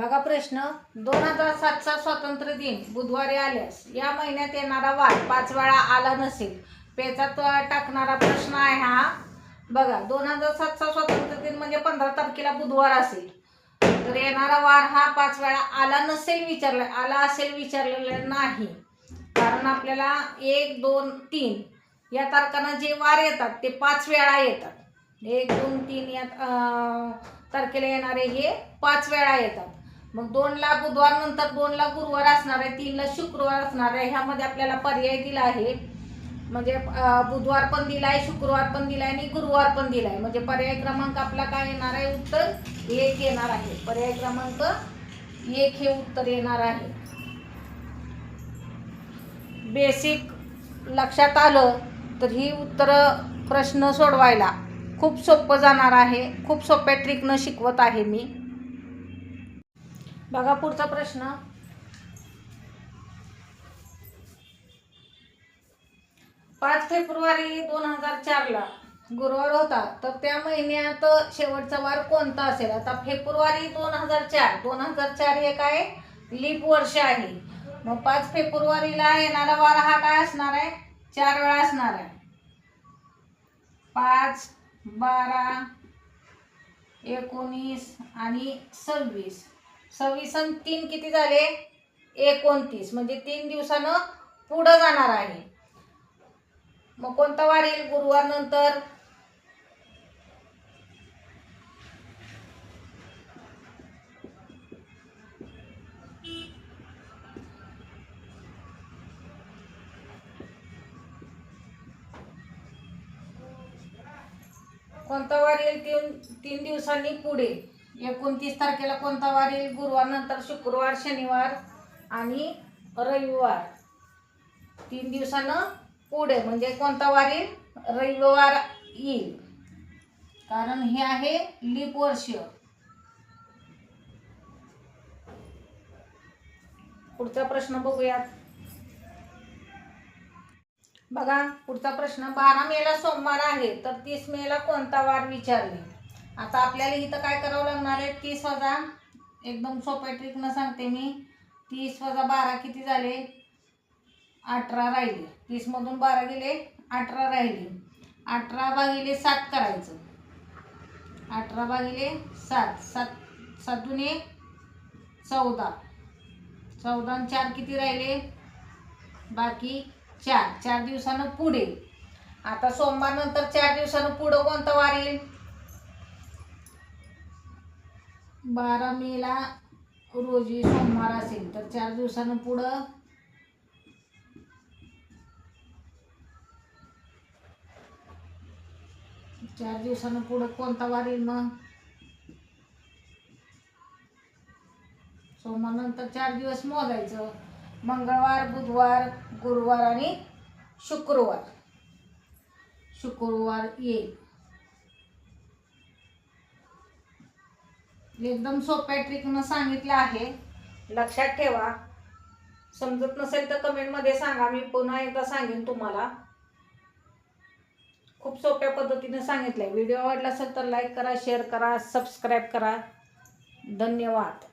बघा प्रश्न, 2007चा स्वातंत्र्य दिन बुधवारी आल्यास या महिन्यात येणारा वार 5 वेळा आला नसेल, पेचात टाकणारा प्रश्न आहे हा. बघा 2007चा स्वातंत्र्य दिन म्हणजे 15 तारखेला बुधवार असेल, तर येणारा वार हा 5 वेळा आला नसेल विचारला, आला असेल विचारलेला नाही. कारण आपल्याला 1, 2, 3 या तारखांना जे वार येतात ते 5 वेळा येतात. 1, 2, 3 या तारखेला येणारे हे 5 वेळा येतात. मग 2ला बुधवार, नंतर 2ला गुरुवार असणार आहे, 3ला शुक्रवार असणार आहे. ह्यामध्ये आपल्याला पर्याय दिला आहे, म्हणजे बुधवार पण दिला आहे, शुक्रवार पण दिला आहे आणि गुरुवार पण दिला आहे. म्हणजे पर्याय क्रमांक आपला काय येणार आहे, उत्तर 1 येणार आहे. पर्याय क्रमांक 1 हे उत्तर येणार आहे. बेसिक लक्षात आलं तर ही उत्तर प्रश्न सोडवायला खूप सोपं जाणार आहे. खूप सोप्या ट्रिकनं शिकवत आहे मी. बघा पुढचा प्रश्न, 5 फेब्रुवारी 2004ला गुरुवार होता, तर त्या महिन्यात शेवटचा वार कोणता असेल? आता फेब्रुवारी 2004 हे काय लीप वर्ष आहे. मग 5 फेब्रुवारीला येणारा वार हा काय असणार आहे? 4 वेळा असणार आहे. 5, 12, 19 आणि 26. 26 आणि 3 किती झाले? 29. म्हणजे 3 दिवसानं पुढं जाणार आहे. मग कोणता वार येईल गुरुवार नंतर? कोणता वार येईल 3 दिवसांनी पुढे? 29 तारखेला कोणता वार येईल? गुरुवार नंतर शुक्रवार, शनिवार आणि रविवार. 3 दिवसानं पुढे म्हणजे कोणता वार येईल? रविवार येईल, कारण हे आहे लीप वर्ष. पुढचा प्रश्न बघूयात. बघा पुढचा प्रश्न, 12 मेला सोमवार आहे, तर 30 मेला कोणता वार विचारले. आता आपल्याला इथं काय करावं लागणार आहे? 30 वजा, एकदम सोप्या ट्रिकनं सांगते मी. 30 वजा 12 किती झाले? 18 राहिले. 30 मधून 12 गेले, 18 राहिले. 18 भागिले 7 करायचं. 18 भागिले 7, 7 दुने 14. 14 आणि 4 किती राहिले? बाकी 4 दिवसानं पुढे. आता सोमवार नंतर 4 दिवसानं पुढं कोणता वार येईल? 12 मेला रोजी सोमवार असेल, तर 4 दिवसानं पुढं 4 दिवसानं पुढं कोणता वार येईल? मग सोमवार नंतर 4 दिवस मोजायचं. मंगळवार, बुधवार, गुरुवार आणि शुक्रवार. शुक्रवार येईल. एकदम सोप्या ट्रिकनं सांगितलं आहे, लक्षात ठेवा. समजत नसेल तर कमेंटमध्ये सांगा, मी पुन्हा एकदा सांगेन तुम्हाला. खूप सोप्या पद्धतीने सांगितलंय. व्हिडिओ आवडला असेल तर लाईक करा, शेअर करा, सबस्क्राईब करा. धन्यवाद.